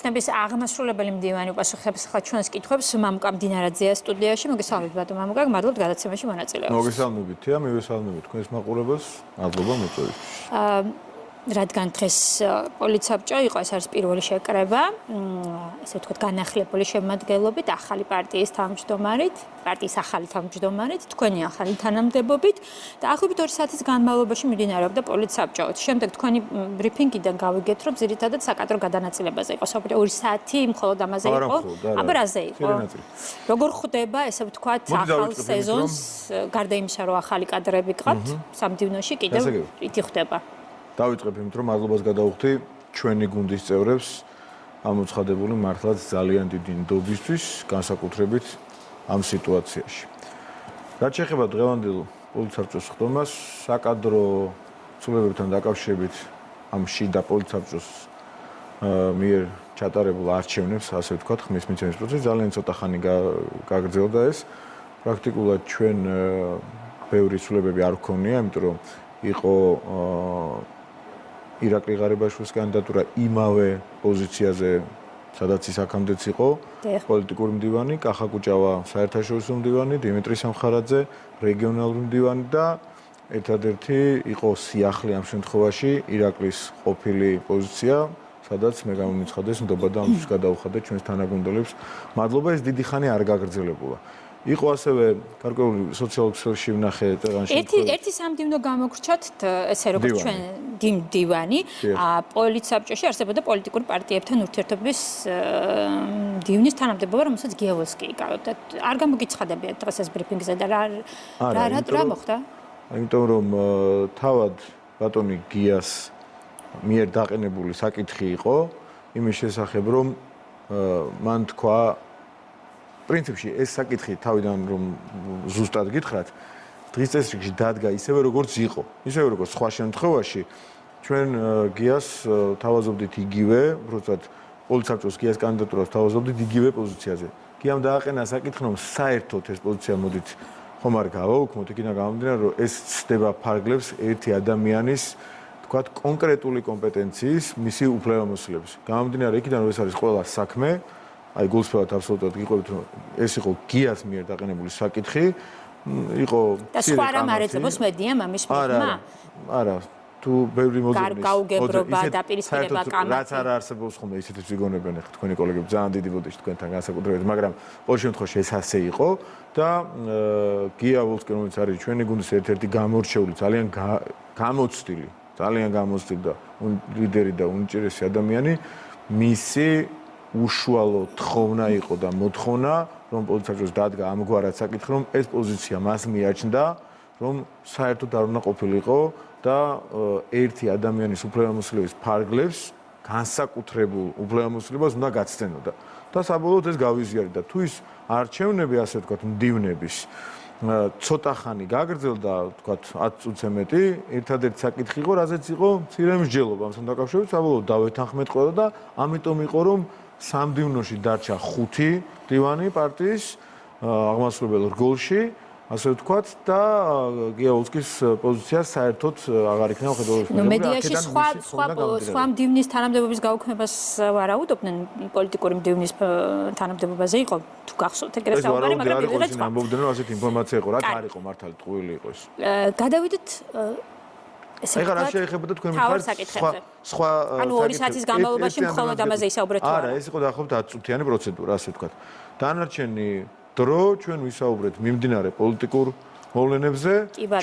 ოცნების აღმასრულებელი მდივანი უპასუხებს ახლა ჩვენს კითხვებს მამუკა მდინარაძეა სტუდიაში. მოგესალმებით ბატონ მამუკა, მადლობთ გადაცემაში მონაწილეობას. მოგესალმებით, მივესალმებით თქვენს მაყურებელს. მადლობა მოწვევისთვის. რადგან დღეს პოლიცაბჭო იყო, ეს არის პირველი შეკრება, ესე ვთქვათ, განახლებული შემადგენლობით, ახალი პარტიის თავმჯდომარით, პარტიის ახალი თავმჯდომარით, თქვენი ახალი თანამდებობით და ახლობით 2 საათის განმავლობაში მიმდინარეობდა პოლიცაბჭო. შემდეგ თქვენი ბრიფინგიდან გავიგეთ, რომ ძირითადად საკადრო გადანაწილებაზე იყო. საუბრობთ 2 საათი მხოლოდ ამაზე იყო. აბა რაზე იყო? როგორ ხვდება, ესე ვთქვათ, ახალ სეზონს, გარდა იმისა, რომ ახალი კადრები გყავთ, სამდივნოში კიდევ ითი ხდება. დავიწყებ იმით, რომ მადლობას გადავუხდი ჩვენი გუნდის წევრებს ამოცხადებული მართლაც ძალიან დიდი ნდობისთვის, განსაკუთრებით ამ სიტუაციაში. რაც შეეხება დღევანდელ პოლიცაბჭოს ხდომას, საკადრო ცვლილებებთან დაკავშირებით ამ შიდა პოლიცაბჭოს მიერ ჩატარებულ არჩევნებს, ასე ვთქვათ, ხმის მიცემის პროცესი ძალიან ცოტა ხანი გაგრძელდა ეს. პრაქტიკულად ჩვენ ბევრი ცვლილებები არ გქონია, იმიტომ რომ იყო ირაკლი ღარიბაშვილის კანდიდატურა იმავე პოზიციაზე, სადაც ის აქამდეც იყო, პოლიტიკური მდივანი, კახა კუჭავა საერთაშორისო მდივანი, დიმიტრი სამხარაძე რეგიონალური მდივანი და ერთადერთი იყო სიახლე ამ შემთხვევაში ირაკლის ყოფილი პოზიცია, სადაც მე გამომიცხადეს ნდობა და ამისთვის გადავუხადე ჩვენს თანაგუნდელებს. მადლობა, ეს დიდი ხანი არ გაგრძელებულა. იყო ასევე გარკვეული სოციალურ ქსელში ვნახე ტეღანში. ერთი სამდივნო გამოგრჩათ, ესე როგორც ჩვენ მდივანი, პოლიცაბჭოში არსებობდა პოლიტიკური პარტიებთან ურთიერთობის მდივნის თანამდებობა, რომელსაც გიევოლსკი იკავებდა. არ გამოგიცხადებიათ დღეს ეს ბრიფინგზე და რა მოხდა? იმიტომ რომ თავად ბატონი გიას მიერ დაყენებული საკითხი იყო იმის შესახებ, რომ მან თქვა პრინციპში ეს საკითხი თავიდან რომ ზუსტად გითხრათ, დღის წესრიგში დადგა ისევე როგორც იყო. ისევე როგორც სხვა შემთხვევაში ჩვენ გიას თავაზობდით იგივე, უბრალოდ პოლიცაბჭოს გიას კანდიდატურას თავაზობდით იგივე პოზიციაზე. გიამ დააყენა საკითხი, რომ საერთოდ ეს პოზიცია მოდით ხომ არ გავაუქმოთ, იქიდან გამომდინარე, რომ ეს ცდება ფარგლებს ერთი ადამიანის თქვათ კონკრეტული კომპეტენციის მისი უფლებამოსილების. გამომდინარე იქიდან, რომ ეს არის ყველა საქმე აი გულსფრად აბსოლუტურად გიყვებით რომ ეს იყო გიას მიერ დაყენებული საკითხი იყო და სხვა რამ არ ეწებოს მედია მამის მიღმა არა თუ ბევრი მოდელის გაუგებრობა და პირისპირება კამათი რაც არ არსებობს ხოლმე ისეთებს ვიგონებენ ახლა თქვენი კოლეგები ძალიან დიდი ბოდიში თქვენთან განსაკუთრებით მაგრამ ყოველ შემთხვევაში ეს ასე იყო და გია ვოლსკი რომელიც არის ჩვენი გუნდის ერთ-ერთი გამორჩეული ძალიან გამოცდილი და ლიდერი და უნიჭერესი ადამიანი მისი უშუალო თხოვნა იყო და მოთხოვნა, რომ პოლიცაბჭოს დადგა ამგვარად საკითხი, რომ ეს პოზიცია მას მიაჩნდა, რომ საერთოდ არ უნდა ყოფილიყო და ერთი ადამიანის უფლებამოსილების ფარგლებს განსაკუთრებულ უფლებამოსილებას უნდა გაცდენოდა. და საბოლოოდ ეს გავიზიარდა. თუ ის არჩევნები, ასე ვთქვათ, მდივნების ცოტა ხანი გაგრძელდა, ვთქვათ, 10 წუთზე მეტი, ერთადერთი საკითხი იყო, რაზეც იყო მცირე მსჯელობა ამასთან დაკავშირებით, საბოლოოდ დავეთანხმეთ ყველა და ამიტომ იყო, რომ სამდივნოში დარჩა 5 მდივანი პარტიის აღმასრულებელ რგოლში, ასე ვთქვათ და გიაულსკის პოზიცია საერთოდ აღარ იქნება ხედავთ. მედიაში სხვა მდივნის თანამდებობის გაუქმებას ვარაუდობდნენ პოლიტიკური მდივნის თანამდებობაზე იყო თუ გახსოვთ ეგრეთ საუბარი, მაგრამ ვიღაც ამბობდნენ რომ ასეთი ინფორმაცია იყო, რაც არ იყო მართალი ტყუილი იყო ეს. გადავიდეთ ეხლა რა შეეხებოდა თქვენ მხარს სხვა ანუ 2 საათის განმავლობაში მხოლოდ ამაზე ისაუბრეთ თუ არა? არა, ეს იყო დაახლოებით 10 წუთიანი პროცედურა, ასე ვთქვათ. დანარჩენი დრო ჩვენ ვისაუბრეთ მიმდინარე პოლიტიკურ მოვლენებზე,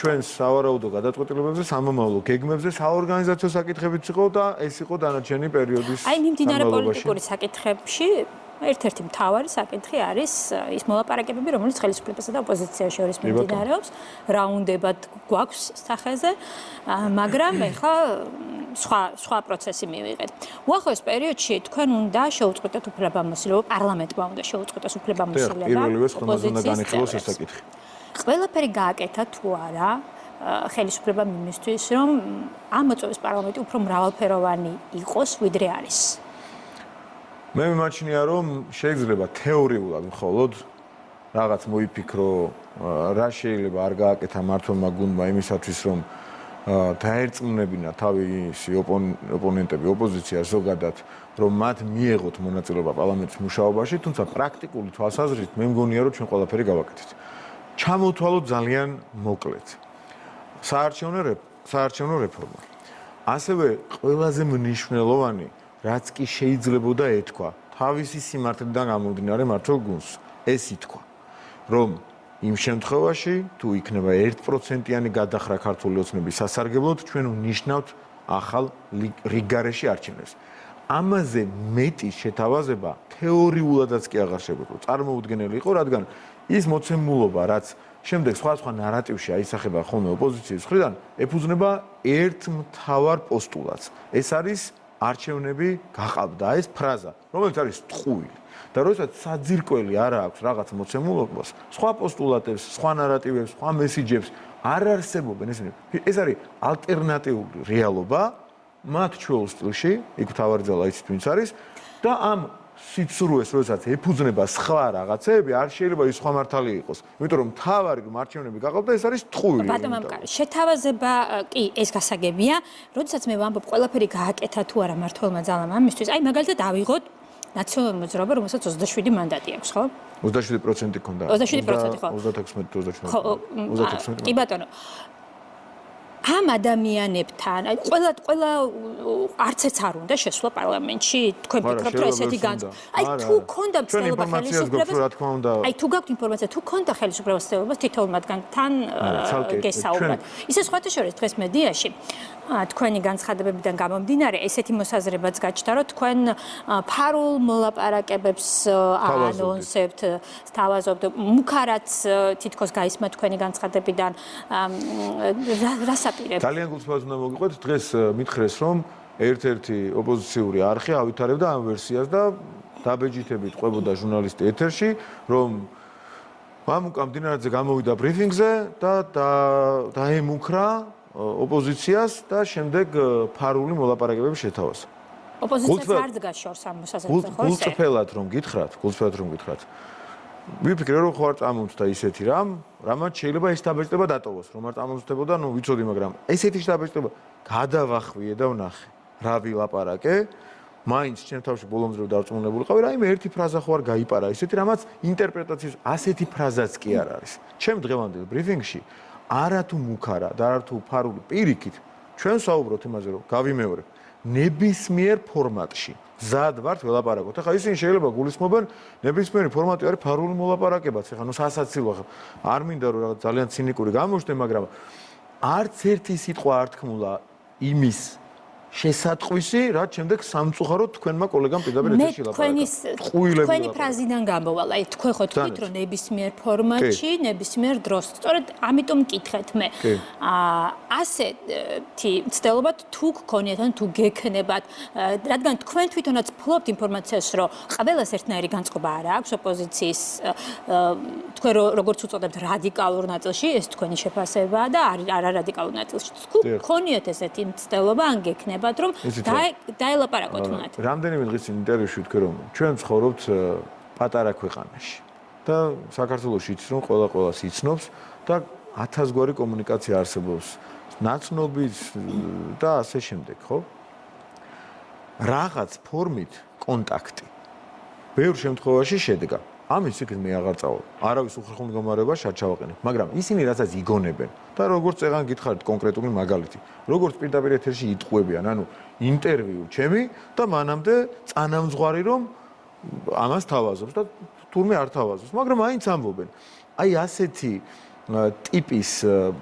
ჩვენ სავარაუდო გადაწყვეტილებებზე, სამომავლო გეგმებზე, საორგანიზაციო საკითხებიც იყო და ეს იყო დანარჩენი პერიოდის აი მიმდინარე პოლიტიკური საკითხებში ერთ-ერთი მთავარი საკითხი არის ის მოლაპარაკებები, რომელიც ხელისუფლებასა და ოპოზიციის შორის მიმდინარეობს. რა უნდებათ გვაქვს სახეზე, მაგრამ ეხლა სხვა პროცესი მივიღეთ. უახლოეს პერიოდში თქვენ უნდა შეუწყოთ უფლებამოსილება, პარლამენტმა უნდა შეუწყოს უფლებამოსილება. პირველივე ხმაზე უნდა განიხილოს ეს საკითხი. ყველაფერი გააკეთა თუ არა ხელისუფლებამ იმისთვის, რომ ამ მოწვევის პარლამენტი უფრო მრავალფეროვანი იყოს, ვიდრე არის. მე მიმაჩნია რომ შეიძლება თეორიულად მხოლოდ რაღაც მოიფიქრო რა შეიძლება არ გააკეთა მართლმა გუნდმა იმისათვის რომ დაერწმუნებინა თავისი ოპონენტები ოპოზიცია ზოგადად რომ მათ მიეღოთ მონაწილეობა პარლამენტის მუშაობაში, თუმცა პრაქტიკული თვალსაზრისით მე მგონია რომ ჩვენ ყველაფერი გავაკეთეთ. ჩამოთვალოთ ძალიან მოკლედ. საარჩევნო რეფორმა. ასევე ყველაზე მნიშვნელოვანი, რაც კი შეიძლებოდა ეთქვა, თავისი სიმართლიდან გამომდინარე მართლ გუნდს, ეს ითქვა, რომ იმ შემთხვევაში, თუ იქნება 1%-იანი გადახრა ქართული ოცნების სასარგებლოდ, ჩვენ ვნიშნავთ ახალ რიგგარეში არჩევნებს. ამაზე მეტი შეთავაზება თეორიულადაც კი აღარ შეგვეძლო. წარმოუდგენელი იყო, რადგან ის მოცემულობა, რაც შემდეგ სხვა ნარატივში აისახება ხოლმე ოპოზიციის მხრიდან, ეფუძნება ერთ მთავარ პოსტულატს. ეს არის არჩევნები გაყავდა, ეს ფრაზა, რომელიც არის ტყუილი. და როდესაც საძირკველი არ აქვს რაღაც მოცემულობას, სხვა პოსტულატებს, სხვა ნარატივებს, სხვა მესიჯებს არ არსებობენ ესენი. ეს არის ალტერნატიული რეალობა მათ ჩვეულ სტილში, იქ მთავარი ძალა იცით ვინც არის და ამ სიცრუეს როდესაც ეფუძნება სხვა რაღაცეები, არ შეიძლება ის სხვა მართალი იყოს. იმიტომ რომ მთავარი რომ არჩევნები გაყავდა, ეს არის ტყუილი. ბატონო მამკარი, შეთავაზება კი ეს გასაგებია, როდესაც მე ვამბობ ყველაფერი გააკეთა თუ არა მართლმა ძალამ ამისთვის, აი მაგალითად ავიღოთ ნაციონალური მოძრაობა, რომელსაც 27 მანდატი აქვს, ხო? 27% ქონდა. 27% ხო? 36-28. კი ბატონო. ამ ადამიანებთან, ყველა არც ერთს არ უნდა შესვლა პარლამენტში, თქვენ ფიქრობთ რომ ესეთი აი თუ ქონდა მცდელობა ხელისუფლებას, აი თუ გაქვთ ინფორმაცია, თუ ქონდა ხელისუფლებას მცდელობა თითოეულ მათგანთან გესაუბრად. ისე სხვათა შორის დღეს მედიაში თქვენი განცხადებებიდან გამომდინარე, ესეთი მოსაზრებაც გაჩნდა, რომ თქვენ ფარულ მოლაპარაკებებს აანონსებთ, სთავაზობთ, მუქარაც თითქოს გაისმა თქვენი განცხადებიდან ძალიან გულწრფელად უნდა მოგიყვეთ, დღეს მითხრეს, რომ ერთ-ერთი ოპოზიციური არხი ავითარებდა ამ ვერსიას და დაბეჯითებით ყვებოდა ჟურნალისტი ეთერში, რომ მამუკა მდინარეძე გამოვიდა ბრიფინგზე და დაემუქრა ოპოზიციას და შემდეგ ფარული მოლაპარაკებები შეთავაზა. ოპოზიციას არ დგას შორს ამ მოსაზრებაზე, ხო? გულწრფელად რომ გითხრათ. ვიფიქრე რომ ხარ წამოწდა ისეთი რამაც შეიძლება ეს დაბეჭდება დატოვოს, რომ არ წამოწდებოდა, ვიცოდი, მაგრამ ესეთი დაბეჭდება გადავახვიე და ვნახე. რა ვილაპარაკე? მაინც ჩემ თავში ბოლომდე დარწმუნებულიყავი, რაიმე ერთი ფრაზა ხო არ გაიპარა, ისეთი რამაც ინტერპრეტაციის ასეთი ფრაზაც კი არ არის. ჩემ დღევანდელ ბრიფინგში არათუ მუქარა და არათუ ფარული პირიქით ჩვენ საუბრობთ იმაზე, რომ გავიმეორებ ნებისმიერ ფორმატში მზად ვართ ველაპარაკოთ. ახლა ისინი შეიძლება გულისხმობენ ნებისმიერი ფორმატი არის ფარული მოლაპარაკებაც. ახლა სასაცილო არ მინდა რომ რაღაც ძალიან ცინიკური გამოჩნდე, მაგრამ არც ერთი სიტყვა არ თქმულა იმის შესატყვისი, რაც შემდეგ სამწუხაროდ თქვენმა კოლეგამ პირდაპირ ეთერში ლაპარაკა. თქვენი ფრაზიდან გამოვალ, აი თქვენ ხო თქვით რომ ნებისმიერ ფორმატში, ნებისმიერ დროს. სწორედ ამიტომ მკითხეთ მე. ასეთი მცდელობა თუ გქონიათ ან თუ გექნებათ, რადგან თქვენ თვითონაც ფლობთ ინფორმაციას, რომ ყველას ერთნაირი განწყობა არ აქვს ოპოზიციის, თქვენ როგორც უწოდებთ რადიკალურ ნაწილში, ეს თქვენი შეფასებაა და არა რადიკალურ ნაწილში. თუ გქონიათ ესეთი მცდელობა ან გექნებათ რომ დაელაპარაკოთ მათ. რამდენიმე დღის ინტერვიუში ვთქვი რომ ჩვენ ცხოვრობთ პატარა ქვეყანაში და საქართველოში იცის რომ ყველას იცნობს და 1000 გვარი კომუნიკაცია არსებობს ნაცნობის და ასე შემდეგ, ხო? რაღაც ფორმით კონტაქტი ბევრ შემთხვევაში შედგა. ამის იქით მე აღარ წავალ. არავის უხერხო მდგომარეობაში არ ჩავაყენებ, მაგრამ ისინი რასაც იგონებენ და როგორც წეგან გითხარით კონკრეტული მაგალითი, როგორც პირდაპირ ეთერში იტყუებიან, ანუ ინტერვიუ ჩემი და მანამდე წანამძღვარი რომ ამას თავაზობს და თურმე არ თავაზობს, მაგრამ აინც ამბობენ. აი ასეთი ტიპის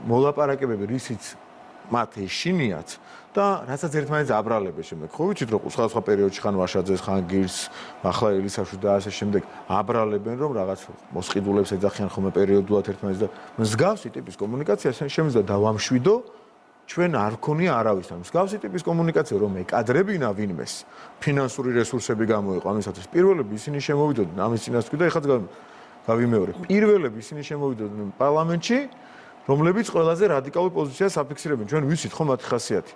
მოლაპარაკებები, რისიც მათ ეშინიათ და რასაც ერთმანეთს აბრალებენ შემდეგ. ხო ვიცით რომ სხვადასხვა პერიოდში ხან ვაშაძეს, ხან გირს, ახლა ელისაშვილი და ასე შემდეგ აბრალებენ რომ რაღაც მოსყიდულებს ეძახიან ხოლმე პერიოდულად ერთმანეთს და მსგავსი ტიპის კომუნიკაცია შემიძლია დავამშვიდო ჩვენ არ გქონია არავისთან. მსგავსი ტიპის კომუნიკაცია რომ ეკადრებინა ვინმეს ფინანსური რესურსები გამოიყო ამისათვის პირველები ისინი შემოვიდოდნენ ამის წინასწარ და ეხლა გავიმეორებ. პირველები ისინი შემოვიდოდნენ პარლამენტში, რომლებიც ყველაზე რადიკალურ პოზიციას აფიქსირებენ. ჩვენ ვიცით ხო მათი ხასიათი.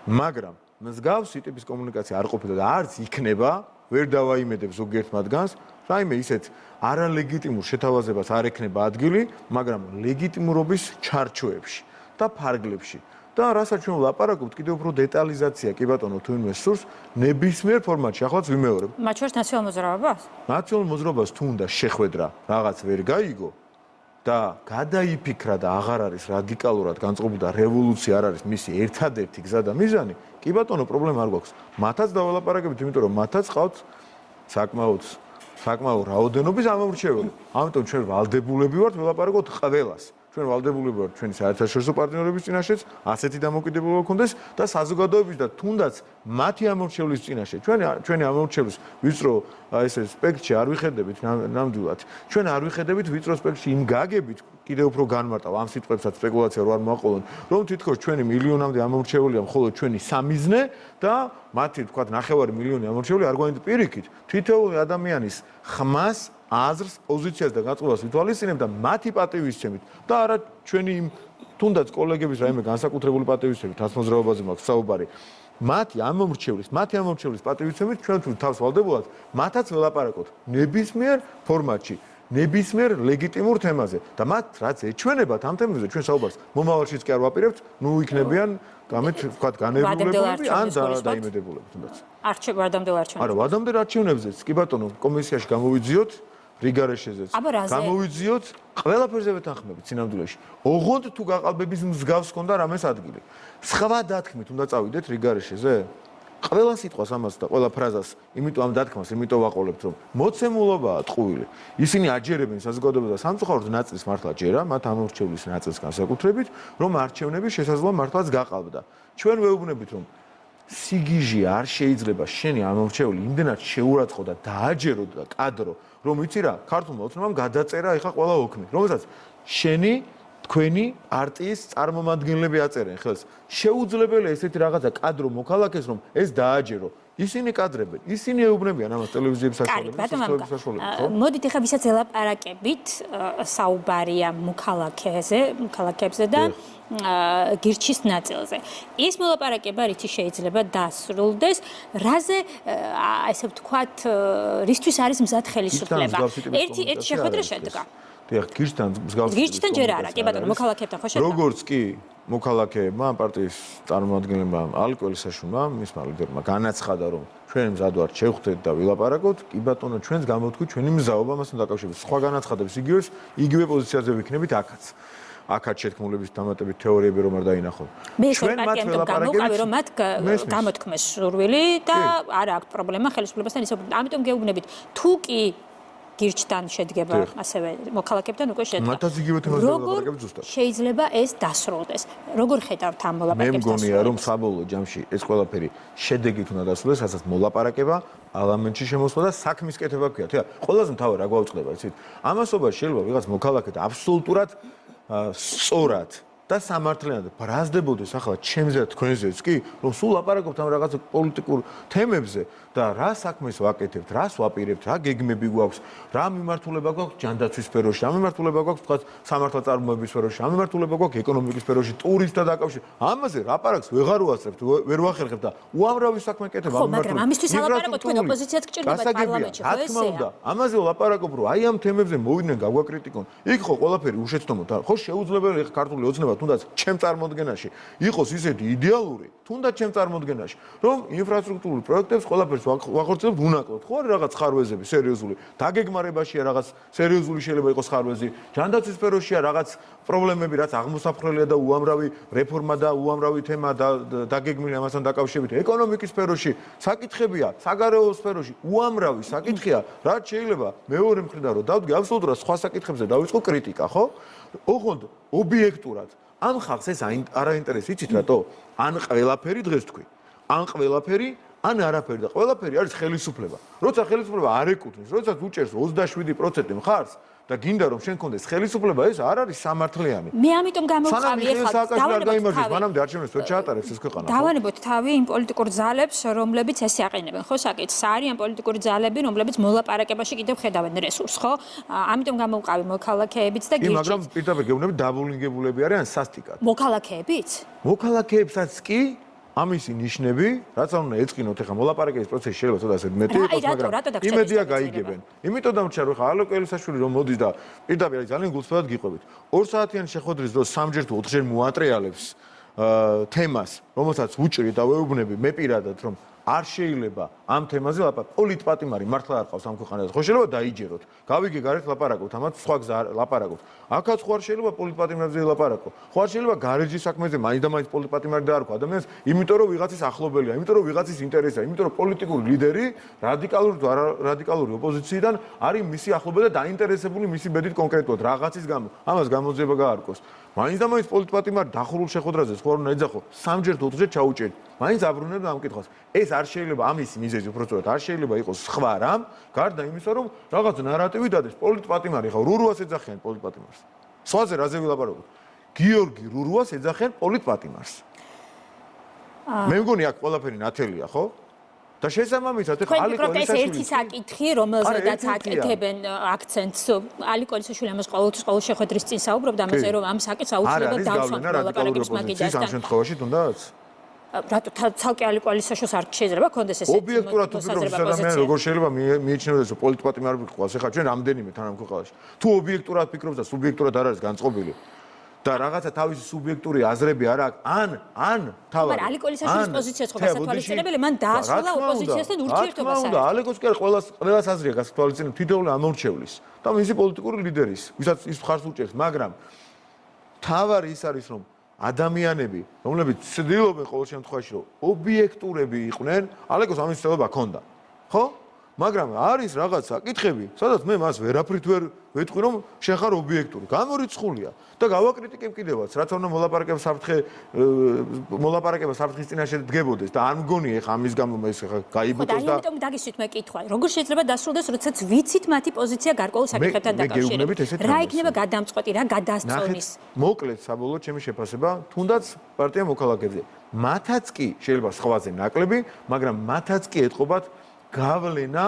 მაგრამ მსგავსი ტიპის კომუნიკაცია არ ყოფილა და არც იქნება, ვერ დავაიმედებ ზოგიერთ მათგანს, რაიმე ისეთ არალეგიტიმურ შეთავაზებას არ ექნება ადგილი, მაგრამ ლეგიტიმურობის ჩარჩოებში და ფარგლებში და რასაც ჩვენ ვლაპარაკობთ, კიდევ უფრო დეტალიზაცია, კი ბატონო, თუ იმეს სურს, ნებისმიერ ფორმატში, ახლაც ვიმეორებ. მათ შორის ნაციონალურ მოძრაობას? ნაციონალურ მოძრაობას თუ უნდა შეხვედრა, რაღაც ვერ გაიგო და გადაიფიქრა და აღარ არის რადიკალურად განწყობილი და რევოლუცია არ არის მისი ერთადერთი გზა და მიზანი, კი ბატონო, პრობლემა არ გვაქვს. მათაც დაველაპარაკებით, იმიტომ რომ მათაც ყავთ საკმაოდ რაოდენობის ამომრჩეველი. ამიტომ ჩვენ ვალდებულები ვართ ველაპარაკოთ ყველას. ჩვენ ვალდებულები ვართ ჩვენი საერთაშორისო პარტნიორების წინაშეც, ასეთი დამოკიდებულება გქონდეს და საზოგადოების და თუნდაც მათი ამორჩევლის წინაშე. ჩვენი ამორჩევლის ვიწრო ესე სპექტრში არ ვიხედებით ნამდვილად. ჩვენ არ ვიხედებით ვიწრო სპექტრში იმ გაგებით, კიდევ უფრო განმარტავ ამ სიტყვებსაც სპეკულაცია რო არ მოაყოლონ, რომ თითქოს ჩვენი მილიონამდე ამორჩეულია მხოლოდ ჩვენი სამიზნე და მათი თქვა 9 მილიონი ამორჩეული არ გვაინდა პირიქით. თითოეული ადამიანის ხმას აზრს, პოზიციას და გაწყობას ვითვალისწინებ და მათი პატივისცემით და არა ჩვენი იმ თუნდაც კოლეგების რაიმე განსაკუთრებული პატივისცემით, თასმოძრაობაზე მაქვს საუბარი. მათი ამორჩევლის პატივისცემით ჩვენ თუ თავს ვალდებულად, მათაც ველაპარაკოთ ნებისმიერ ფორმატში, ნებისმიერ ლეგიტიმურ თემაზე და მათ რაც ეჩვენებათ ამ თემებზე ჩვენ საუბარს მომავალშიც კი არ ვაპირებთ, ნუ იქნებიან გამეთ ვთქვათ განებულებები ან დაიმედებულები თუნდაც. ვადამდელ არჩევნებზე. არა, ვადამდელ არჩევნებზეც კი ბატონო, კომისიაში გამოვიძიოთ რიგარეშეზეც. გამოვიძიოთ ყველაფერზე ვეთანხმებით სინამდვილეში. ოღონდ თუ გაყალბების მსგავს ქონდა რამეს ადგილი. სხვა დათქმით უნდა წავიდეთ რიგარეშეზე? ყველა სიტყვას ამას და ყველა ფრაზას, იმიტომ ამ დათქმას, იმიტომ ვაყოლებთ, რომ მოცემულობაა ტყუილი. ისინი აჯერებენ საზოგადოებას და სამწუხაროდ ნაწილს მართლა ჯერა, მათ ამორჩევლის ნაწილს განსაკუთრებით, რომ არჩევნების შესაძლოა მართლაც გაყალბდა. ჩვენ ვეუბნებით, რომ სიგიჟე არ შეიძლება შენი ამორჩეული იმდენად შეურაცხო და დააჯერო და კადრო, რომ იცი რა, ქართულმა ოცნებამ გადაწერა ეხა ყველა ოქმი, რომელსაც შენი თქვენი პარტიის წარმომადგენლები აწერენ ხელს. შეუძლებელია ესეთი რაღაცა კადრო მოქალაქეს, რომ ეს დააჯერო. ისინი კადრებენ, ისინი ეუბნებიან ამას ტელევიზიების საშუალებით. მოდით ეხლა ვისაც ელაპარაკებით, საუბარია მოქალაქეებზე და გირჩის ნაწილზე. ის მოლაპარაკება რითი შეიძლება დასრულდეს, რაზე ესე ვთქვათ, რისთვის არის მზად ხელისუფლება. ერთი შეხვედრა შედგა. დიახ, გირჩთან ჯერ არა, კი ბატონო, მოქალაქეებთან ხო შედგა. როგორც კი მოქალაქეებმა, პარტიის წარმომადგენლებმა, ალკოჰოლის საშუალმა, მისმა ლიდერმა განაცხადა, რომ ჩვენ მზად ვართ შევხვდეთ და ვილაპარაკოთ, კი ბატონო, ჩვენს გამოთქვით ჩვენი მზაობა მასთან დაკავშირებით. სხვა განაცხადებს იგივე პოზიციაზე ვიქნებით აქაც. აქაც შეთქმულების დამატებით თეორიები რომ არ დაინახონ. ჩვენ მათ ველაპარაკებით, რომ მათ გამოთქმეს სურვილი და არა აქვს პრობლემა ხელისუფლებასთან ისე. ამიტომ გეუბნებით, თუ კი გირჩთან შედგება ასევე მოქალაქეებთან უკვე შედგა. მათაც იგივე თემაზე ველაპარაკებით ზუსტად. შეიძლება ეს დასრულდეს. როგორ ხედავთ ამ მოლაპარაკებებს? მე მგონია რომ საბოლოო ჯამში ეს ყველაფერი შედეგით უნდა დასრულდეს, რასაც მოლაპარაკება, პარლამენტში შემოსვლა და საქმის კეთება ქვია. თქო, ყველაზე მთავარი რა გვაუწყდება, იცით? ამასობაში შეიძლება ვიღაც მოქალაქე და აბსოლუტურად სწორად და სამართლიანად ბრაზდებოდეს ახლა ჩემზე და თქვენზეც კი, რომ სულ ლაპარაკობთ ამ რაღაცა პოლიტიკურ თემებზე და რა საქმეს ვაკეთებთ, რას ვაპირებთ, რა გეგმები გვაქვს, რა მიმართულება გვაქვს ჯანდაცვის სფეროში, რა მიმართულება გვაქვს თქვა სამართალწარმოების სფეროში, რა მიმართულება გვაქვს ეკონომიკის სფეროში, ტურიზმთან დაკავშირებით. ამაზე ლაპარაკს ვეღარ უასწრებთ, ვერ ვახერხებთ და უამრავი საქმე კეთება ამ მიმართულებით. ხო, მაგრამ ამისთვის ალაპარაკოთ თქვენ ოპოზიციაც გჭირდება პარლამენტში, ხო ესეა? თქმა ამაზე ლაპარაკობ, რომ აი ამ თემებზე მოვიდნენ გაგვაკრიტიკონ. იქ ხო ყველაფერი უშეცდომოთ, ხო შეუძლებელია ხა ქართული ოცნება თუნდაც ჩემ წარმოდგენაში იყოს ისეთი იდეალური, თუნდაც ჩემ წარმოდგენაში, რომ ინფრასტრუქტურულ პროექტებს ყველაფერს ვახორციელებთ უნაკლოდ. ხო არის რაღაც ხარვეზები სერიოზული, დაგეგმარებაშია რაღაც სერიოზული შეიძლება იყოს ხარვეზი, ჯანდაცვის სფეროშია რაღაც პრობლემები, რაც აღმოსაფრელია და უამრავი რეფორმა და უამრავი თემა დაგეგმილი ამასთან დაკავშირებით. ეკონომიკის სფეროში საკითხებია, საგარეო სფეროში უამრავი საკითხია, რაც შეიძლება მეორე მხრიდან რომ დავდგე აბსოლუტურად სხვა საკითხებზე დავიწყო კრიტიკა, ხო? ოღონდ ობიექტურად ამ ხალხს ეს არ აინტერესებს, იცით რატო? ან ყველაფერი დღეს თქვი. ან ყველაფერი, ან არაფერი და ყველაფერი არის ხელისუფლება. როცა ხელისუფლება არ ეკუთვნის, როცა უჭერს 27% მხარს და გინდა რომ შენ კონდეს ხელისუფლება, ეს არ არის სამართლიანი. მე ამიტომ გამოვყავი ეხლა დავანებოთ მანამდე არჩევნებს ვერ ჩაატარებს ეს ქვეყანა. დავანებოთ თავი იმ პოლიტიკურ ძალებს, რომლებიც ეს აყენებენ, ხო საკითხს? არიან პოლიტიკური ძალები, რომლებიც მოლაპარაკებაში კიდევ ხედავენ რესურსს, ხო? ამიტომ გამოვყავი მოქალაქეებიც და გირჩიც. მაგრამ პირდაპირ გეუბნები დაბოლინგებულები არიან სასტიკად. მოქალაქეებიც? მოქალაქეებსაც კი ამისი ნიშნები, რაც არ უნდა ეწყინოთ ახლა მოლაპარაკების პროცესი შეიძლება ცოტა ასე მეტი იყოს, მაგრამ იმედია გაიგებენ. იმიტომ დამრჩა რომ ახლა ალოკელისაშვილი რომ მოდის და პირდაპირ ძალიან გულწრფელად გიყვებით. 2 საათიანი შეხვედრის დროს 3-ჯერ თუ 4-ჯერ მოატრიალებს თემას, რომელსაც უჭრი და ვეუბნები მე პირადად, რომ არ შეიძლება ამ თემაზე პოლიტპატიმარი მართლა არ ყავს ამ ქვეყანაზე. ხო შეიძლება დაიჯეროთ. გავიგე გარეთ ლაპარაკობთ, ამათ სხვა გზა ლაპარაკობთ. აქაც ხო არ შეიძლება პოლიტპატიმარზე ლაპარაკო. ხო არ შეიძლება გარეჯის საქმეზე მაინც და მაინც პოლიტპატიმარი დაარქვა ადამიანს, იმიტომ რომ ვიღაცის ახლობელია, იმიტომ რომ ვიღაცის ინტერესია, იმიტომ რომ პოლიტიკური ლიდერი რადიკალური თუ არადიკალური ოპოზიციიდან არის მისი ახლობელი და დაინტერესებული მისი ბედით კონკრეტულად რაღაცის გამო. ამას გამოძიება გაარკვევს. მაინც და მაინც პოლიტპატიმარი დახურულ შეხვედრაზე სხვა რომ ეძახო, სამჯერ თუ ოთხჯერ ჩაუჭერთ. მაინც აბრუნებდა ამ კითხვას. ეს არ შეიძლება ამის მიზეზი უბრალოდ არ შეიძლება იყოს სხვა რამ, გარდა იმისა, რომ რაღაც ნარატივი დადეს პოლიტპატიმარი ხა რურუას ეძახიან პოლიტპატიმარს. სხვაზე რაზე ვილაპარაკობ? გიორგი რურუას ეძახიან პოლიტპატიმარს. მე მგონი აქ ყველაფერი ნათელია, ხო? და შესაბამისად ეხლა ალიკო ეს ერთი საკითხი, რომელზედაც აკეთებენ აქცენტს, ალიკო ისაშვილი ამას ყოველთვის ყოველ შეხვედრის წინ საუბრობდა ამაზე, რომ ამ საკითხს აუცილებლად დავსვათ ლაპარაკების მაგიდასთან. ამ შემთხვევაში თუნდაც რატო ცალკე ალიკო ისაშოს არ შეიძლება კონდეს ესეთი ობიექტურად თუ ფიქრობს ადამიანი როგორ შეიძლება მიიჩნევდეს რომ პოლიტპატიმარი გყავს ახლა ჩვენ რამდენიმე თან ამ ქვეყანაში თუ ობიექტურად ფიქრობს და სუბიექტურად არ არის განწყობილი და რაღაცა თავისი სუბიექტური აზრები არ აქვს ან თავად მაგრამ ალიკო ისაშოს პოზიციაც ხო გასათვალისწინებელი მან დაასრულა ოპოზიციასთან ურთიერთობას და ალიკოს კი ყველას აზრია გასათვალისწინებელი თითოეული ამორჩევლის და მისი პოლიტიკური ლიდერის ვისაც ის მხარს უჭერს მაგრამ თავარი ის არის რომ ადამიანები, რომლებიც ცდილობენ ყოველ შემთხვევაში, რომ ობიექტურები იყვნენ, ალეკოს ამის ცდილობა ჰქონდა. ხო? მაგრამ არის რაღაც საკითხები, სადაც მე მას ვერაფრით ვერ ვეთქვი, რომ შენ ხარ ობიექტური. გამორიცხულია და გავაკრიტიკებ კიდევაც, რაც უნდა მოლაპარაკება საფრთხის წინაშე დგებოდეს და არ მგონი ახლა ამის გამო ეს ახლა გაიბუთოს და ამიტომ დაგისვით მე კითხვა. როგორ შეიძლება დასრულდეს, როდესაც ვიცით მათი პოზიცია გარკვეულ საკითხებთან დაკავშირებით? რა იქნება გადამწყვეტი, რა გადასწოვნის? მოკლედ საბოლოოდ ჩემი შეფასება, თუნდაც პარტია მოქალაქეებზე. მათაც კი შეიძლება სხვაზე ნაკლები, მაგრამ მათაც კი ეთყობათ გავლენა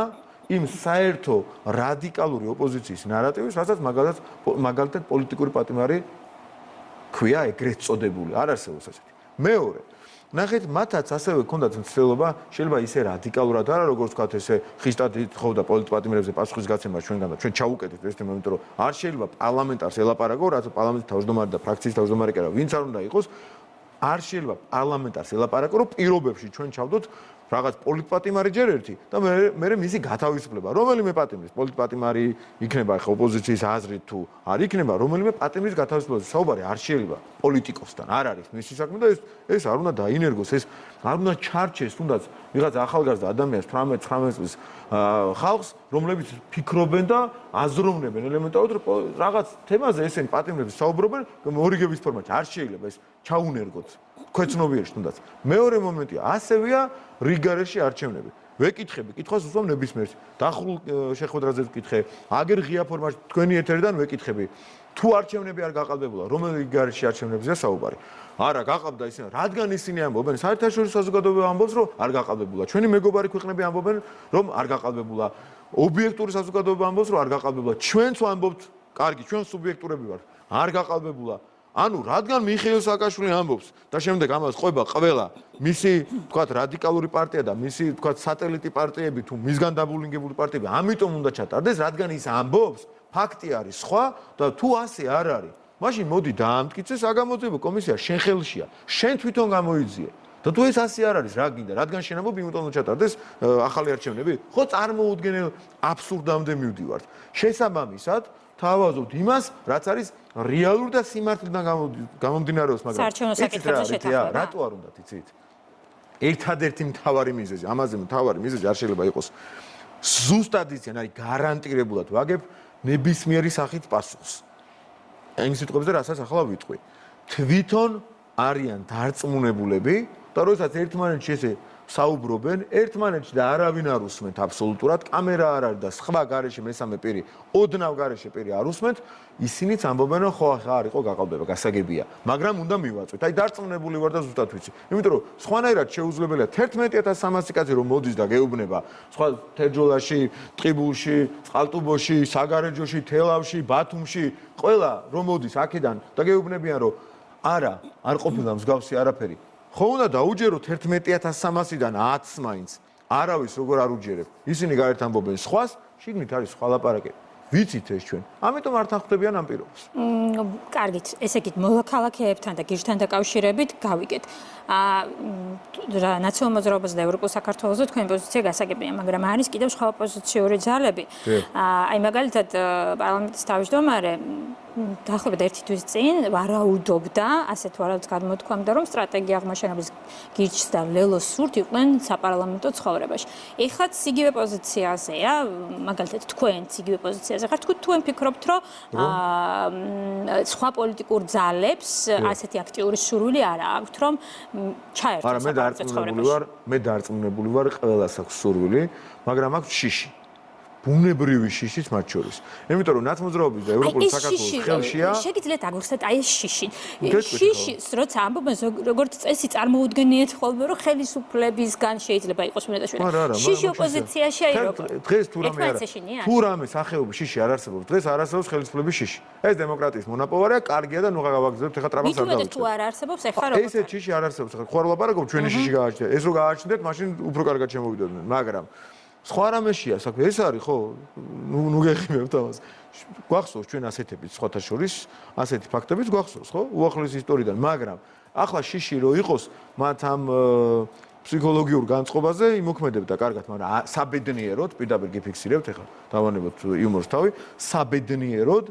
იმ საერთო რადიკალური ოპოზიციის ნარატივის, რასაც მაგალითად პოლიტიკური პატიმარი ქვია ეგრეთ წოდებული, არ არსებობს ასეთი. მეორე, ნახეთ, მათაც ასევე ჰქონდათ მცდელობა, შეიძლება ისე რადიკალურად არა, როგორც ვთქვათ, ესე ხისტად ითხოვდა პოლიტპატიმრებზე პასუხისგაცემა ჩვენგან და ჩვენ ჩავუკეთეთ ეს თემა, იმიტომ რომ არ შეიძლება პარლამენტარს ელაპარაკო, რაც პარლამენტის თავმჯდომარე და ფრაქციის თავმჯდომარე კი არა, ვინც არ უნდა იყოს, არ შეიძლება პარლამენტარს ელაპარაკო, რომ პირობებში ჩვენ ჩავდოთ რაღაც პოლიტპატიმარი ჯერ ერთი და მე მისი გათავისუფლება. რომელიმე პატიმრის პოლიტპატიმარი იქნება ახლა ოპოზიციის აზრით თუ არ იქნება, რომელიმე პატიმრის გათავისუფლებას საუბარი არ შეიძლება პოლიტიკოსთან. არ არის მისი საქმე და ეს არ უნდა დაინერგოს, ეს არ უნდა ჩარჩეს თუნდაც ვიღაც ახალგაზრდა ადამიანს 18-19 წლის ხალხს, რომლებიც ფიქრობენ და აზროვნებენ ელემენტარულად რომ რაღაც თემაზე ესენი პატიმრები საუბრობენ მორიგების ფორმატში. არ შეიძლება ეს ჩაუნერგოთ. ქვეცნობიერში თუნდაც. მეორე მომენტია, ასევეა რიგარეში არჩევნები. ვეკითხები, კითხვას უსვამ ნებისმიერს. დახურულ შეხვედრაზე ვკითხე, აგერ ღია ფორმაში თქვენი ეთერიდან ვეკითხები. თუ არჩევნები არ გაყალბებულა, რომელი რიგარეში არჩევნებზეა საუბარი? არა, გაყალბდა ისინი, რადგან ისინი ამბობენ, საერთაშორისო საზოგადოება ამბობს, რომ არ გაყალბებულა. ჩვენი მეგობარი ქვეყნები ამბობენ, რომ არ გაყალბებულა. ობიექტური საზოგადოება ამბობს, რომ არ გაყალბებულა. ჩვენც ვამბობთ, კარგი, ჩვენ სუბიექტურები ვართ, არ გაყალბებულა. ანუ რადგან მიხეილ სააკაშვილი ამბობს და შემდეგ ამას ყვება ყველა მისი თქვათ რადიკალური პარტია და მისი თქვათ სატელიტი პარტიები თუ მისგან დაბულინგებული პარტიები ამიტომ უნდა ჩატარდეს რადგან ის ამბობს ფაქტი არის სხვა და თუ ასე არ არის მაშინ მოდი დაამტკიცე საგამოძიებო კომისია შენ ხელშია შენ თვითონ გამოიძიე და თუ ეს ასე არ არის რა გინდა რადგან შენ ამბობ იმიტომ უნდა ჩატარდეს ახალი არჩევნები ხო წარმოუდგენელ აბსურდამდე მივდივართ შესაბამისად თავაზობთ იმას რაც არის რეალური და სიმართლიდან გამომდინარეობს, მაგრამ საარჩევნო საკითხებზე შეთანხმება. რატო არ უნდათ იცით? ერთადერთი მთავარი მიზეზი, ამაზე მთავარი მიზეზი არ შეიძლება იყოს. ზუსტად იციან, არის გარანტირებულად ვაგებ ნებისმიერი სახით პასუხს. იმ სიტყვებზე, რასაც ახლა ვიტყვი. თვითონ არიან დარწმუნებულები და როდესაც ერთმანეთში ესე საუბრობენ, ერთმანეთში და არავინ არ უსმენთ აბსოლუტურად, კამერა არ არის და სხვა გარეშე მესამე პირი, ოდნავ გარეშე პირი არ უსმენთ, ისინიც ამბობენ, რომ ხო ახლა არ იყო გაყალბება, გასაგებია, მაგრამ უნდა მივაწვეთ. აი დარწმუნებული ვარ და ზუსტად ვიცი. იმიტომ რომ სხვანაირად შეუძლებელია 11300 კაცი რომ მოდის და გეუბნება, სხვა თერჯოლაში, ტყიბულში, წყალტუბოში, საგარეჯოში, თელავში, ბათუმში, ყველა რომ მოდის აქედან და გეუბნებიან, რომ არა, არ ყოფილა მსგავსი არაფერი. ხო უნდა დაუჯეროთ 11300-დან 10 მაინც. არავის როგორ არ უჯერებ. ისინი გარეთ ამბობენ სხვას, შიგნით არის სხვა ლაპარაკი. ვიცით ეს ჩვენ. ამიტომ არ თანხმდებიან ამ პირობას. კარგით, ესე იგი მოქალაქეებთან და გირჩთან დაკავშირებით გავიგეთ. რა ნაციონალურ მოძრაობაზე და ევროპულ საქართველოსზე თქვენი პოზიცია გასაგებია, მაგრამ არის კიდევ სხვა ოპოზიციური ძალები. აი მაგალითად პარლამენტის თავმჯდომარე დაახლოებით 1 თვის წინ ვარაუდობდა, ასეთ ვარაუდს გადმოთქვამდა, რომ სტრატეგია აღმაშენების გირჩს და ლელოს სურთ იყვნენ საპარლამენტო ცხოვრებაში. ეხლაც იგივე პოზიციაზეა, მაგალითად თქვენც იგივე პოზიციაზე ხართ, თქვენ ფიქრობთ, რომ სხვა პოლიტიკურ ძალებს ასეთი აქტიური სურვილი არ აქვთ, რომ ჩაერთოს საპარლამენტო ცხოვრებაში. მე დარწმუნებული ვარ, ყველას აქვს სურვილი, მაგრამ აქვს შიში. ბუნებრივი შიშიც მათ შორის. იმიტომ რომ ნაცმოძრაობის და ევროპული საქართველოს ხელშია. შეგიძლიათ აგვიხსნათ აი ეს შიში. შიშის როცა ამბობენ როგორც წესი წარმოუდგენიათ ხოლმე რომ ხელისუფლებისგან შეიძლება იყოს უნეტაშვილი. შიში ოპოზიციაში აირობა. დღეს თუ რამე არა. თუ რამე სახეობის შიში არ არსებობს, დღეს არ არსებობს ხელისუფლების შიში. ეს დემოკრატიის მონაპოვარია, კარგია და ნუ გავაგზავნებთ ეხლა ტრაბანს არ დავიწყოთ. თუ არ არსებობს, ეხლა როგორ? ესეთ შიში არ არსებობს. ეხლა ხო არ ვლაპარაკობ ჩვენი შიში გააჩნია. ეს რო გააჩნდეთ, მაშინ უფრო კარგად შემოვიდოდნენ, მაგრამ სხვა რამეშია საქმე. ეს არის ხო? ნუ გეხიმებთ ამას. გვახსოვს ჩვენ ასეთებით სხვათა შორის, ასეთი ფაქტებიც გვახსოვს, ხო? უახლოესი ისტორიიდან, მაგრამ ახლა შიში რო იყოს, მათ ამ ფსიქოლოგიურ განწყობაზე იმოქმედებდა კარგად, მაგრამ საბედნიეროდ, პირდაპირ გიფიქსირებთ, ეხლა დავანებოთ იუმორს თავი, საბედნიეროდ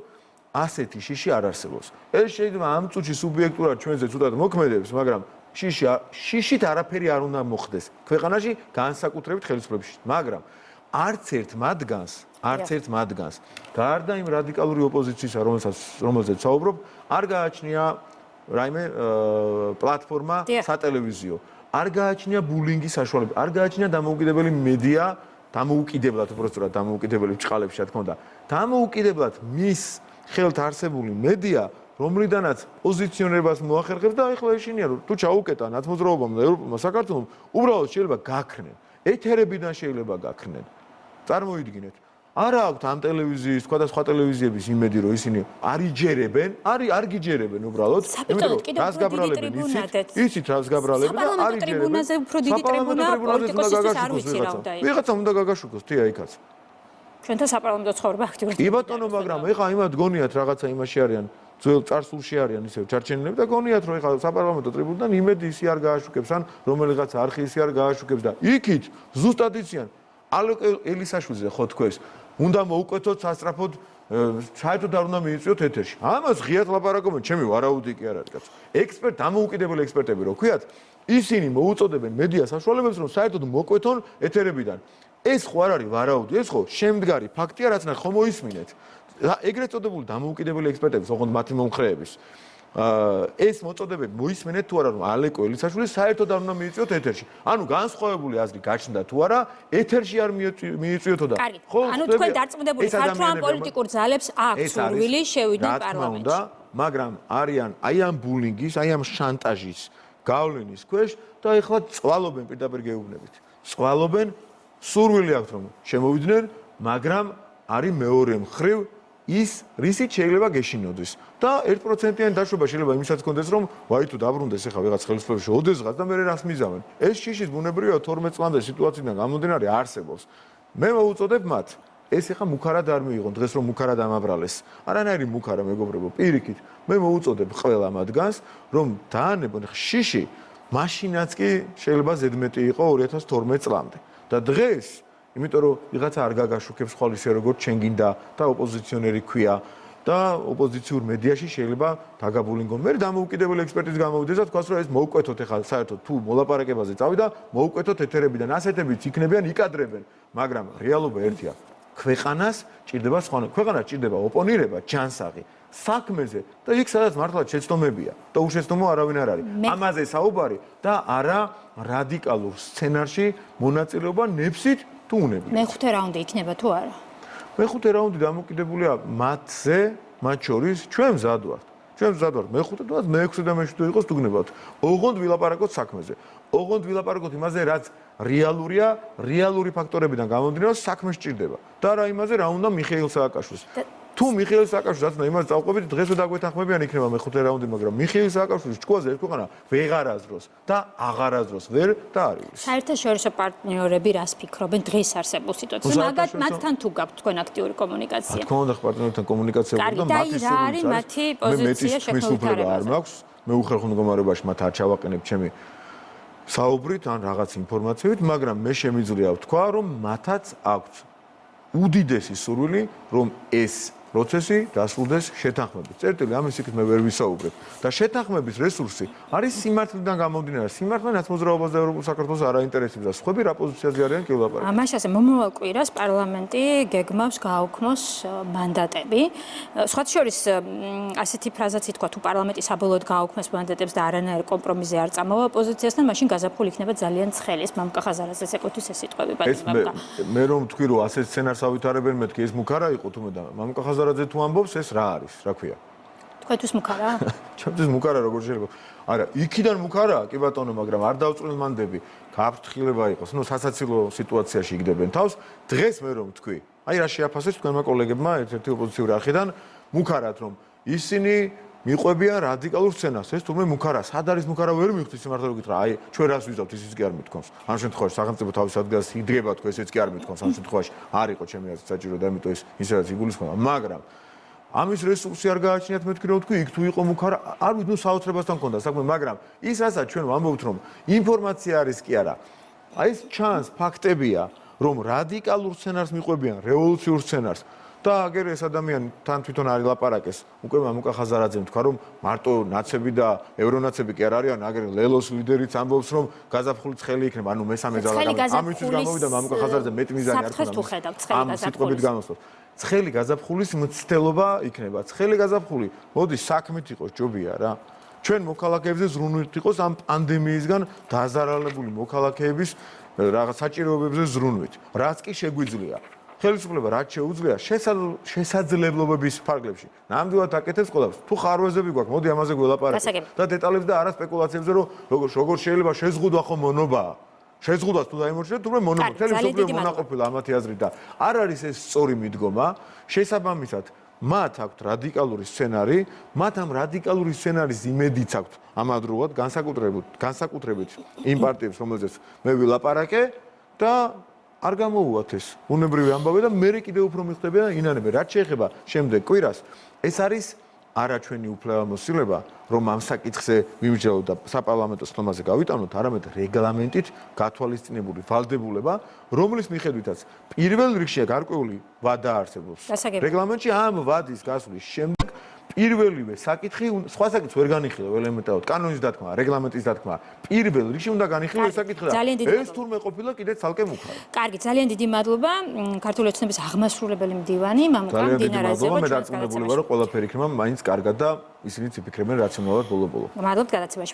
ასეთი შიში არ არსებობს. ეს შეიძლება ამ წუთში სუბიექტურად ჩვენზე ცუდად მოქმედებს, მაგრამ შიშით არაფერი არ უნდა მოხდეს. ქვეყანაში განსაკუთრებით ხელისუფლებაში, მაგრამ არც ერთ მათგანს გარდა იმ რადიკალური ოპოზიციისა, რომელზეც საუბრობ, არ გააჩნია რაიმე პლატფორმა სატელევიზიო. არ გააჩნია ბულინგის საშუალება, არ გააჩნია დამოუკიდებელი მედია, დამოუკიდებლად უბრალოდ დამოუკიდებელი ბრჭყალებში, რა თქმა უნდა. დამოუკიდებლად მის ხელთ არსებული მედია რომლიდანაც პოზიციონირებას მოახერხებს და ახლა ეშინია რომ თუ ჩაუკეტა ნაცმოძრაობამ და ევროპულმა საქართველომ უბრალოდ შეიძლება გაქრნენ ეთერებიდან შეიძლება გაქრნენ წარმოიდგინეთ არა აქვთ ამ ტელევიზიის სხვა ტელევიზიების იმედი რომ ისინი არ იჯერებენ არ გიჯერებენ უბრალოდ იმიტომ რომ რას გაბრალებენ ისიც რას გაბრალებენ და არ იჯერებენ ტრიბუნაზე უფრო დიდი ტრიბუნა პოლიტიკოსისთვის არ ვიცი რა უნდა იყოს ვიღაცა უნდა გაგაშუქოს თია იქაც ჩვენთან საპარლამენტო ცხოვრება აქტიურად კი ბატონო მაგრამ ეხა იმათ გონიათ რაღაცა იმაში არიან ძველ წარსულში არიან ისევ ჩარჩენილები და გონიათ რომ ეხლა საპარლამენტო ტრიბუნიდან იმედი ისი არ გააშუქებს ან რომელიღაც არხი ისი არ გააშუქებს და იქით ზუსტად იციან ალეკ ელისაშვილზე ხო თქვეს უნდა მოუკვეთოთ სასწრაფოდ საერთოდ არ უნდა მიიწვიოთ ეთერში ამას ღიად ლაპარაკობენ ჩემი ვარაუდი კი არ არის კაცო დამოუკიდებელი ექსპერტები რო ქვიათ ისინი მოუწოდებენ მედია საშუალებებს რომ საერთოდ მოკვეთონ ეთერებიდან ეს ხო არ არის ვარაუდი ეს ხო შემდგარი ფაქტია რაც ნახ ხომ მოისმინეთ ეგრეთ წოდებული დამოუკიდებელი ექსპერტების ოღონდ მათი მომხრეების ეს მოწოდებები მოისმენეთ თუ არა რომ ალეკო ელისაშვილი საერთოდ არ უნდა მიიწვიოთ ეთერში ანუ განსხვავებული აზრი გაჩნდა თუ არა ეთერში არ მიიწვიოთო და ხო ანუ თქვენ დარწმუნებული ხართ რომ ამ პოლიტიკურ ძალებს აქვს სურვილი შევიდნენ პარლამენტში მაგრამ არიან აი ამ ბულინგის აი ამ შანტაჟის გავლენის ქვეშ და ეხლა წვალობენ პირდაპირ გეუბნებით წვალობენ სურვილი აქვს რომ შემოვიდნენ მაგრამ არის მეორე მხრივ ის რისით შეიძლება გეშინოდეს და 1%-იანი დაშვება შეიძლება იმისაც კონდეს რომ ვაი თუ დაბრუნდეს ახლა ვიღაც ხელისუფლებაში ოდესღაც და მე რას მიზავენ ეს შიშის ბუნებრივია 12 წლამდე სიტუაციიდან გამომდინარე არსებობს მე მოუწოდებ მათ ეს ახლა მუქარად არ მიიღონ დღეს რომ მუქარად ამაბრალეს არანაირი მუქარა მეგობრებო პირიქით მე მოუწოდებ ყველა მათგანს რომ დაანებონ შიში მაშინაც კი შეიძლება ზედმეტი იყო 2012 წლამდე და დღეს იმიტომ რომ ვიღაცა არ გაგაშუქებს ხვალ ისე როგორც ჩვენ გინდა და ოპოზიციონერი ქვია და ოპოზიციურ მედიაში შეიძლება დაგაბულინგონ. მე დამოუკიდებელი ექსპერტის გამოვიდეს და თქვას რომ ეს მოუკვეთოთ ახლა საერთოდ თუ მოლაპარაკებაზე წავიდა, მოუკვეთოთ ეთერებიდან, ასეთებიც იქნებიან, იკადრებენ, მაგრამ რეალობა ერთია. ქვეყანას ჭირდება სხვა, ქვეყანას ჭირდება ოპონირება, ჯანსაღი, საქმეზე და იქ სადაც მართლა შეცდომებია და უშეცდომო არავინ არ არის. ამაზე საუბარი და არა რადიკალურ სცენარში მონაწილეობა ნებსით თუ უნები. მეხუთე რაუნდი იქნება თუ არა? მეხუთე რაუნდი დამოკიდებულია მათზე, მათ შორის ჩვენ მზად ვართ. ჩვენ მზად ვართ მეხუთე და მეექვსე და მეშვიდე იყოს თუ გნებავთ. ოღონდ ვილაპარაკოთ საქმეზე. ოღონდ ვილაპარაკოთ იმაზე, რაც რეალურია, რეალური ფაქტორებიდან გამომდინარე, საქმე სჭირდება. და რა იმაზე, რა უნდა მიხეილ სააკაშვილს. თუ მიხეილ სააკაშვილს რაც იმას წავყვებით დღესვე დაგვეთანხმებიან იქნება მეხუთე რაუნდი, მაგრამ მიხეილ სააკაშვილის ჭკუაზე ეს ქვეყანა ვეღარ აზროს და აღარ აზროს ვერ და არ არის. საერთაშორისო პარტნიორები რას ფიქრობენ დღეს არსებულ სიტუაციაზე? მაგათ მათთან თუ გაქვთ თქვენ აქტიური კომუნიკაცია? თქო უნდა პარტნიორებთან კომუნიკაცია და რა არის მათი პოზიცია შეხვედრაზე? არ მაქვს. მე უხერხემლო მდგომარეობაში მათ არ ჩავაყენებ ჩემი საუბრით ან რაღაც ინფორმაციით, მაგრამ მე შემიძლია ვთქვა, რომ მათაც აქვთ უდიდესი სურვილი, რომ ეს პროცესი დასრულდეს შეთანხმებით. წერტილი ამის იქით მე ვერ ვისაუბრებ. და შეთანხმების რესურსი არის სიმართლიდან გამომდინარე. სიმართლე ნაცმოძრაობას და ევროპულ საქართველოს არ აინტერესებს და სხვები რა პოზიციაზე არიან კი ვლაპარაკობ. მაშინ ასე მომავალ კვირას პარლამენტი გეგმავს გააუქმოს მანდატები. სხვათა შორის ასეთი ფრაზაც ითქვა, თუ პარლამენტი საბოლოოდ გააუქმოს მანდატებს და არანაირ კომპრომისზე არ წამოვა ოპოზიციასთან, მაშინ გაზაფხული იქნება ძალიან ცხელი. ეს მამუკა ხაზარაძეს ეკუთვნის ეს სიტყვები, ბატონო მამუკა. მე რომ თქვი რომ ასე სცენარს ავითარებენ მეთქი ეს მუქარა იყო თუმე და მამუკა ხაზარაძე თუ ამბობს ეს რა არის, რა ქვია? თქვენთვის მუქარა? ჩემთვის მუქარა როგორ შეიძლება? არა, იქიდან მუქარაა, კი ბატონო, მაგრამ არ დავწყვილ მანდები, გაფრთხილება იყოს. ნუ სასაცილო სიტუაციაში იგდებენ თავს. დღეს მე რომ თქვი, აი რა შეაფასეს თქვენმა კოლეგებმა ერთ-ერთი ოპოზიციური არხიდან, მუქარად რომ ისინი მიყვებიან რადიკალურ სცენარს. ეს თურმე მუქარა, სად არის მუქარა ვერ მივხვდი სიმართლე გითხრა, აი ჩვენ რას ვიზავთ ისიც კი არ მithქვამს. ამ შემთხვევაში სახელმწიფო თავის ადგილას იდგება თქო ესეც კი არ მithქვამს. ამ შემთხვევაში არ იყო ჩემი აზრით საჭირო და ამიტომ ეს ისედაც იგულისხმება, მაგრამ ამის რესურსი არ გააჩნიათ მეთქი რომ თქვი იქ თუ იყო მუქარა, არ ვიცი, ნუ საოცრებასთან მქონდა საქმე, მაგრამ ის რასაც ჩვენ ვამბობთ რომ ინფორმაცია არის კი არა. აი ეს ჩანს ფაქტებია, რომ რადიკალურ სცენარს მიყვებიან, რევოლუციურ სცენარს. და აგერ ეს ადამიანი თან თვითონ არის ლაპარაკეს. უკვე მამუკა ხაზარაძემ თქვა რომ მარტო ნაცები და ევრონაცები კი არ არიან, აგერ ლელოს ლიდერიც ამბობს რომ გაზაფხული ცხელი იქნება. ანუ მესამე ძალა ამისთვის გამოვიდა მამუკა ხაზარაძე მეტ მიზანი არ ქონდა. ამ სიტყვებით გამოსვლას. ცხელი გაზაფხულის მცდელობა იქნება. ცხელი გაზაფხული, მოდი საქმით იყოს ჯობია რა. ჩვენ მოქალაქეებზე ზრუნვით იყოს ამ პანდემიისგან დაზარალებული მოქალაქეების რაღაც საჭიროებებზე ზრუნვით. რაც კი შეგვიძლია. ხელისუფლება რაც შეუძლია შესაძლებლობების ფარგლებში. ნამდვილად აკეთებს ყველას. თუ ხარვეზები გვაქვს, მოდი ამაზე გველაპარაკოთ. და დეტალებს და არა სპეკულაციებზე, რომ როგორ შეიძლება შეზღუდვა ხო მონობა. შეზღუდვას თუ დაიმორჩილეთ, თუმცა მონობა მთელი მსოფლიო მონაყოფილა ამათი აზრით და არ არის ეს სწორი მიდგომა. შესაბამისად, მათ აქვთ რადიკალური სცენარი, მათ ამ რადიკალური სცენარის იმედიც აქვთ ამავდროულად განსაკუთრებით იმ პარტიებს, რომელზეც მე ვილაპარაკე და არ გამოუვათ ეს უნებრივი ამბავი და მე კიდევ უფრო მიხვდებიან ინანებე. რაც შეეხება შემდეგ კვირას, ეს არის არა ჩვენი უფლებამოსილება, რომ ამ საკითხზე მივიჯდავთ და საპარლამენტო სხდომაზე გავიტანოთ, არამედ რეგლამენტით გათვალისწინებული ვალდებულება, რომლის მიხედვითაც პირველ რიგში გარკვეული ვადა არსებობს. რეგლამენტში ამ ვადის გასვლის შემდეგ პირველივე საკითხი, სხვა საკითხს ვერ განიხილავ ელემენტარულად, კანონის დათქმა, რეგლამენტის დათქმა. პირველ რიგში უნდა განიხილო ეს საკითხი და ეს თურმე ყოფილა კიდე ცალკე მუქარა. კარგი, ძალიან დიდი მადლობა. ქართული ოცნების აღმასრულებელი მდივანი მამუკა დინარაძევა. მე დარწმუნებული ვარ, რომ ყველაფერი იქნება მაინც კარგად და ისინიც იფიქრებენ რაციონალურად ბოლო-ბოლო. მადლობთ გადაცემაში.